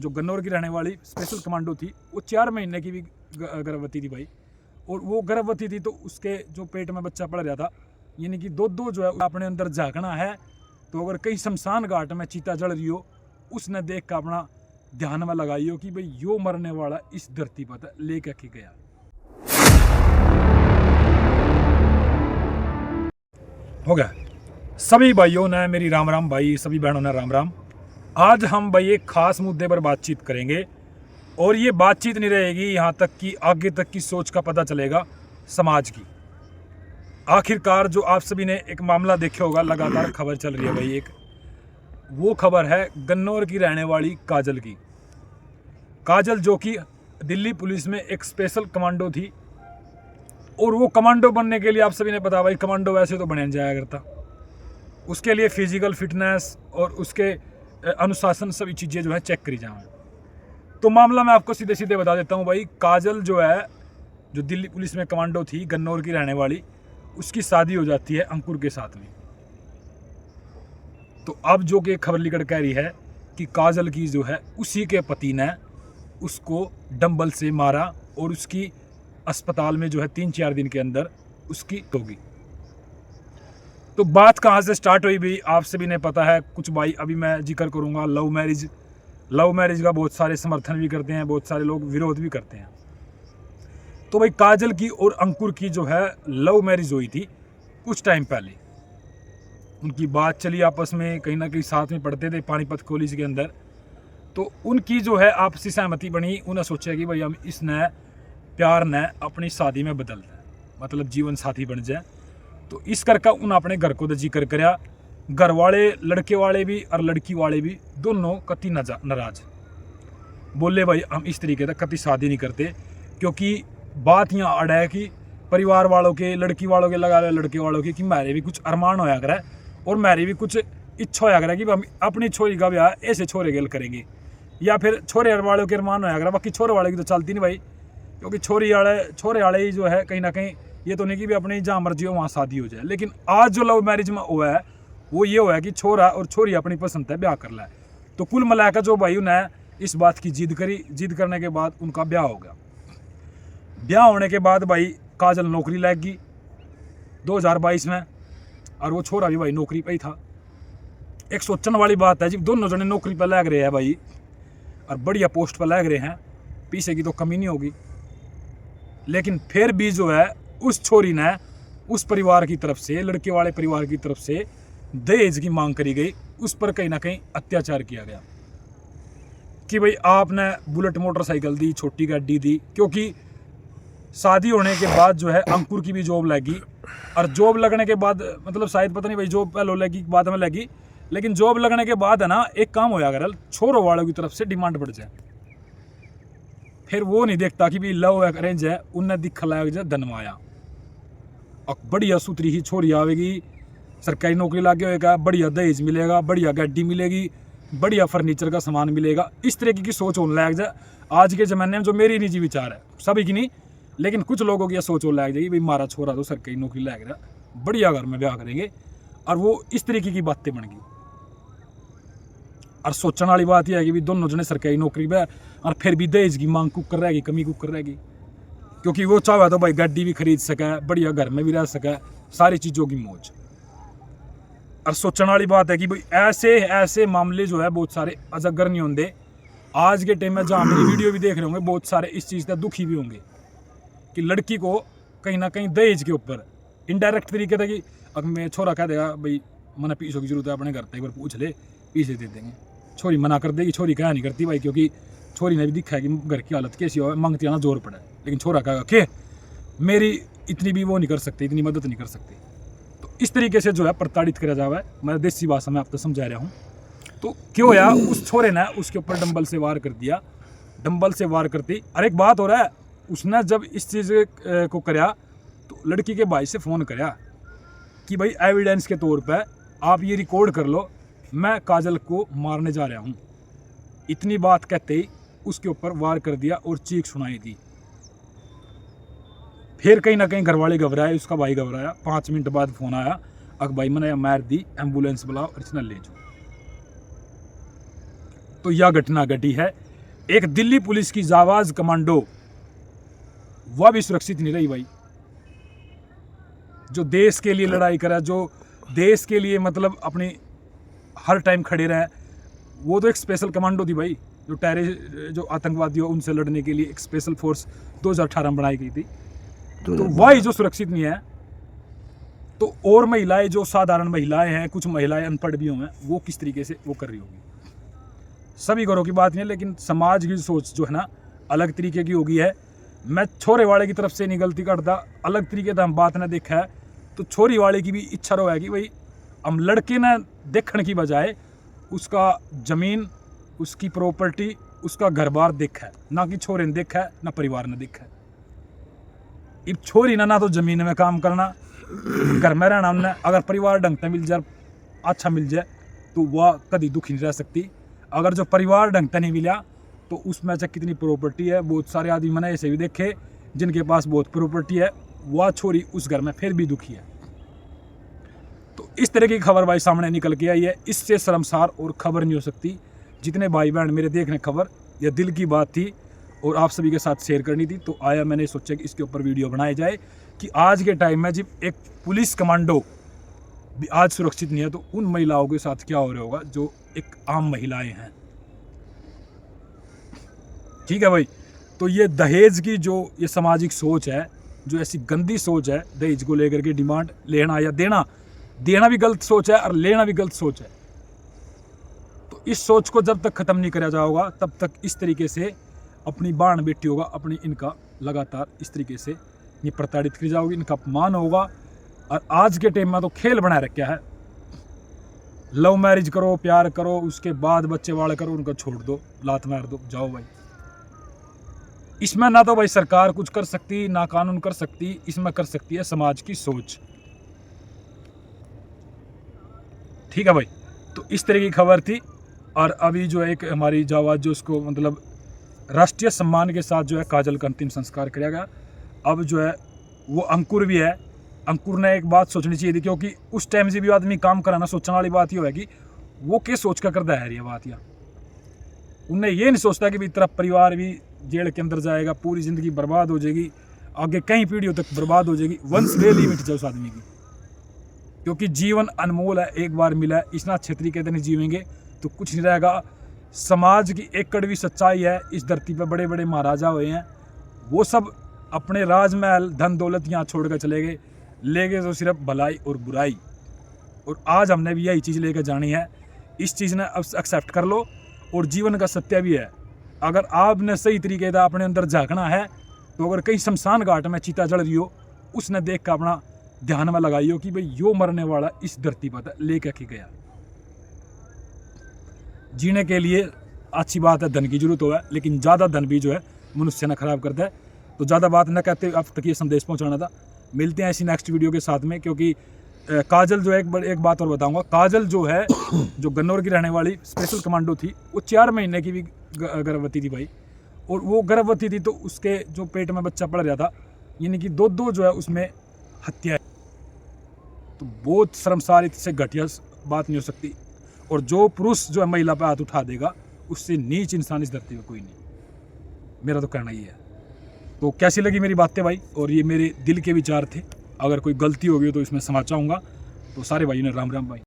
जो गन्नौर की रहने वाली स्पेशल कमांडो थी, वो 4 महीने की भी गर्भवती थी भाई। और वो गर्भवती थी तो उसके जो पेट में बच्चा पड़ रहा था, यानी कि दो जो है अपने अंदर झांकना है। तो अगर कहीं शमशान घाट में चीता जल रही हो, उसने देख कर अपना ध्यान में लगाई हो कि भाई यो मरने वाला इस धरती पर लेकर के गया। हो गया। सभी भाइयों ने मेरी राम राम भाई, सभी बहनों ने राम राम। आज हम भाई एक खास मुद्दे पर बातचीत करेंगे और ये बातचीत नहीं रहेगी यहाँ तक कि आगे तक की सोच का पता चलेगा समाज की। आखिरकार जो आप सभी ने एक मामला देखा होगा, लगातार खबर चल रही है भाई, एक वो खबर है गन्नौर की रहने वाली काजल की। काजल जो कि दिल्ली पुलिस में एक स्पेशल कमांडो थी, और वो कमांडो बनने के लिए आप सभी ने पता भाई, कमांडो वैसे तो बन जाया करता, उसके लिए फिजिकल फिटनेस और उसके अनुशासन सभी चीज़ें जो है चेक करी जाए। तो मामला मैं आपको सीधे सीधे बता देता हूँ भाई। काजल जो है, जो दिल्ली पुलिस में कमांडो थी, गन्नौर की रहने वाली, उसकी शादी हो जाती है अंकुर के साथ में। तो अब जो कि खबर लिखकर कह रही है कि काजल की जो है उसी के पति ने उसको डंबल से मारा और उसकी अस्पताल में जो है 3-4 दिन के अंदर उसकी होगी। तो बात कहाँ से स्टार्ट हुई भी आप सभी ने पता है। कुछ भाई अभी मैं जिक्र करूँगा लव मैरिज का बहुत सारे समर्थन भी करते हैं, बहुत सारे लोग विरोध भी करते हैं। तो भाई काजल की और अंकुर की जो है लव मैरिज हुई थी कुछ टाइम पहले। उनकी बात चली आपस में, कहीं ना कहीं साथ में पढ़ते थे पानीपत कॉलेज के अंदर। तो उनकी जो है आपसी सहमति बनी। उन्हें सोचा कि भाई हम इस नए प्यार ने अपनी शादी में बदल दें, मतलब जीवन साथी बन जाए। तो इस करके उन अपने घर को जिक्र कराया। घर वाले, लड़के वाले भी और लड़की वाले भी दोनों कति नाराज, बोले भाई हम इस तरीके से कति शादी नहीं करते, क्योंकि बात यहाँ अड़ है कि परिवार वालों के, लड़की वालों के, लगा रहे लड़के वालों के, कि मेरे भी कुछ अरमान होया करे और मेरी भी कुछ इच्छा होया करे कि हम अपनी छोरी का ब्याह ऐसे छोरे गेल करेंगे, या फिर छोरे वालों के अरमान होया करे। बाकी छोरे वाले की तो चलती नहीं भाई, क्योंकि छोरे वाले ही जो है कहीं ना कहीं ये तो नहीं कि भी अपनी जहाँ मर्जी हो वहाँ शादी हो जाए। लेकिन आज जो लव मैरिज में हुआ है वो ये हुआ है कि छोरा और छोरी अपनी पसंद है ब्याह कर ला है। तो कुल मिलाकर जो भाई ने इस बात की जिद करी, जिद करने के बाद उनका ब्याह हो गया। ब्याह होने के बाद भाई काजल नौकरी लग गई 2022 में, और वो छोरा भी भाई नौकरी पे ही था। एक सोचने वाली बात है जी, दोनों जने नौकरी पर लग रहे हैं भाई और बढ़िया पोस्ट पर लग रहे हैं, पीछे की तो कमी नहीं होगी। लेकिन फिर भी जो है उस छोरी ने उस परिवार की तरफ से, लड़के वाले परिवार की तरफ से दहेज की मांग करी गई। उस पर कहीं ना कहीं अत्याचार किया गया कि भाई आपने बुलेट मोटरसाइकिल दी, छोटी गाड़ी दी, क्योंकि शादी होने के बाद जो है अंकुर की भी जॉब लगी। और जॉब लगने के बाद, मतलब शायद पता नहीं भाई जॉब पहले लगी बाद में लगी, लेकिन जॉब लगने के बाद है ना एक काम होया अगर छोरों वालों की तरफ से डिमांड बढ़ जाए। फिर वो नहीं देखता कि भी लव अरेंज है, उन्हें दिखा लाया जाए धनवाया और बढ़िया सुथरी ही छोरी आवेगी, सरकारी नौकरी लागे होएगा, बढ़िया दहेज मिलेगा, बढ़िया गाड़ी मिलेगी, बढ़िया फर्नीचर का सामान मिलेगा। इस तरीके की सोच होने लग जाए आज के ज़माने में। जो मेरी निजी विचार है, सभी की नहीं, लेकिन कुछ लोगों की यह सोच होने लग जाएगी भाई हमारा छोरा तो सरकारी नौकरी लग रहा, बढ़िया घर में ब्याह करेंगे। और वो इस तरीके की बातें बन गई। और सोचने वाली बात यह है कि भी दोनों जने सरकारी नौकरी में और फिर भी दहेज की मांग कुकर रहेगी, कमी कुकर रहेगी, क्योंकि वो चाहे तो भाई गाड़ी भी खरीद सके, बढ़िया घर में भी रह सके, सारी चीज़ों की मौज। और सोचने वाली बात है कि भाई ऐसे मामले जो है बहुत सारे अजगर नहीं होंगे। आज के टाइम में जहाँ मेरी वीडियो भी देख रहे होंगे, बहुत सारे इस चीज़ का दुखी भी होंगे कि लड़की को कहीं ना कहीं दहेज के ऊपर इनडायरेक्ट तरीके था कि अब मैं छोरा कह देगा भाई मैंने पैसों की जरूरत है, अपने घर तक एक बार पूछ ले, पैसे दे देंगे। छोरी मना कर देगी, छोरी क्या नहीं करती भाई, क्योंकि छोरी ने भी दिखा है कि घर की हालत कैसी हो, मांगती आना जोर पड़ा है। लेकिन छोरा कहेगा के मेरी इतनी भी वो नहीं कर सकती, इतनी मदद नहीं कर सकती। तो इस तरीके से जो है प्रताड़ित करा जावा है। मैं देसी भाषा में आपको समझा रहा हूँ। तो क्यों होया, उस छोरे ने उसके ऊपर डंबल से वार कर दिया। डंबल से वार करती, और एक बात हो रहा है, उसने जब इस चीज़ को कराया तो लड़की के भाई से फ़ोन कराया कि भाई एविडेंस के तौर पर आप ये रिकॉर्ड कर लो, मैं काजल को मारने जा रहा हूँ। इतनी बात कहते ही उसके ऊपर वार कर दिया और चीख सुनाई दी। फिर कहीं ना कहीं घरवाले घबराए, उसका भाई घबराया। 5 मिनट बाद फ़ोन आया, अक भाई मैंने मार दी, एम्बुलेंस बुलाओ और इसने ले जाओ। तो यह घटना घटी है एक दिल्ली पुलिस की जाबाज कमांडो, वह भी सुरक्षित नहीं रही भाई। जो देश के लिए लड़ाई करे, जो देश के लिए मतलब अपनी हर टाइम खड़े रहे, वो तो एक स्पेशल कमांडो थी भाई। जो आतंकवादी हो उनसे लड़ने के लिए एक स्पेशल फोर्स 2018 में बनाई गई थी। तो वही जो सुरक्षित नहीं है, तो और महिलाएं जो साधारण महिलाएं हैं, कुछ महिलाएं अनपढ़ भी हैं, वो किस तरीके से वो कर रही होगी। सभी घरों की बात नहीं है, लेकिन समाज की सोच जो है ना अलग तरीके की होगी है। मैं छोरे वाले की तरफ से नहीं गलती करता, अलग तरीके से हम बात ना देखा है तो छोरी वाले की भी इच्छा रहा है कि भाई हम लड़के ना देखने की बजाय उसका जमीन, उसकी प्रॉपर्टी, उसका घर बार देखा है, ना कि छोरे ने देखा है, ना परिवार ने देखा है। अब छोरी ना तो जमीन में काम करना, घर में रहना, हमने अगर परिवार ढंग से मिल जाए, अच्छा मिल जाए, तो वह कभी दुखी नहीं रह सकती। अगर जो परिवार ढंग से नहीं मिला तो उसमें से कितनी प्रॉपर्टी है, बहुत सारे आदमी मैंने ऐसे भी देखे जिनके पास बहुत प्रॉपर्टी है, वह छोरी उस घर में फिर भी दुखी है। तो इस तरह की खबर भाई सामने निकल के आई है। इससे शर्मसार और खबर नहीं हो सकती। जितने भाई बहन मेरे देखने खबर, यह दिल की बात थी और आप सभी के साथ शेयर करनी थी, तो आया मैंने सोचा कि इसके ऊपर वीडियो बनाया जाए कि आज के टाइम में जब एक पुलिस कमांडो भी आज सुरक्षित नहीं है, तो उन महिलाओं के साथ क्या हो रहा होगा जो एक आम महिलाएं हैं। ठीक है भाई, तो ये दहेज की जो ये सामाजिक सोच है, जो ऐसी गंदी सोच है, दहेज को लेकर के डिमांड लेना या देना भी गलत सोच है और लेना भी गलत सोच है। तो इस सोच को जब तक खत्म नहीं करा जाएगा, तब तक इस तरीके से अपनी बाण बेटी होगा, अपनी इनका लगातार इस तरीके से ये प्रताड़ित की जाओगी, इनका अपमान होगा। और आज के टाइम में तो खेल बना रखा है, लव मैरिज करो, प्यार करो, उसके बाद बच्चे वाले करो, उनको छोड़ दो, लात मार दो, जाओ भाई। इसमें ना तो भाई सरकार कुछ कर सकती, ना कानून कर सकती, इसमें कर सकती है समाज की सोच। ठीक है भाई, तो इस तरह की खबर थी। और अभी जो एक हमारी जाबाज जो उसको मतलब राष्ट्रीय सम्मान के साथ जो है काजल का अंतिम संस्कार किया गया। अब जो है वो अंकुर भी है। अंकुर ने एक बात सोचनी चाहिए थी, क्योंकि उस टाइम से भी आदमी काम कराना सोचने वाली बात ये होगी वो क्या सोच कर करता है ये बात। या उन्हें ये नहीं सोचता कि तेरा परिवार भी जेल के अंदर जाएगा, पूरी ज़िंदगी बर्बाद हो जाएगी, आगे कई पीढ़ियों तक बर्बाद हो जाएगी, वंश वेल ही मिट जाए उस आदमी की। क्योंकि जीवन अनमोल है, एक बार मिला है, इतना अच्छे तरीके से नहीं जीवेंगे तो कुछ नहीं रहेगा। समाज की एक कड़वी सच्चाई है, इस धरती पर बड़े बड़े महाराजा हुए हैं, वो सब अपने राजमहल धन दौलत यहाँ छोड़ कर चले गए, ले गए तो सिर्फ भलाई और बुराई। और आज हमने भी यही चीज़ लेकर जानी है। इस चीज़ ने अब एक्सेप्ट कर लो। और जीवन का सत्य भी है, अगर आपने सही तरीके से अपने अंदर झांकना है तो अगर कहीं शमशान घाट में चिता जल रही हो, उसने देख कर अपना ध्यान में लगाइयो कि भाई यो मरने वाला इस धरती पर लेकर के गया। जीने के लिए अच्छी बात है, धन की जरूरत हो है, लेकिन ज़्यादा धन भी जो है मनुष्य ने खराब करता है। तो ज़्यादा बात न कहते अब तक ये संदेश पहुंचाना था। मिलते हैं ऐसी नेक्स्ट वीडियो के साथ में, क्योंकि काजल जो है एक बात और बताऊंगा। काजल जो है जो गन्नौर की रहने वाली स्पेशल कमांडो थी, वो 4 महीने की भी गर्भवती थी भाई। और वो गर्भवती थी तो उसके जो पेट में बच्चा पड़ रहा था, यानी कि दो जो है उसमें हत्या है। तो बहुत शर्मसार, इससे घटिया बात नहीं हो सकती। और जो पुरुष जो है महिला पे हाथ उठा देगा, उससे नीच इंसान इस धरती पर कोई नहीं। मेरा तो कहना ही है। तो कैसी लगी मेरी बातें भाई, और ये मेरे दिल के विचार थे। अगर कोई गलती होगी तो इसमें क्षमा चाहूँगा। तो सारे भाइयों ने राम राम भाई।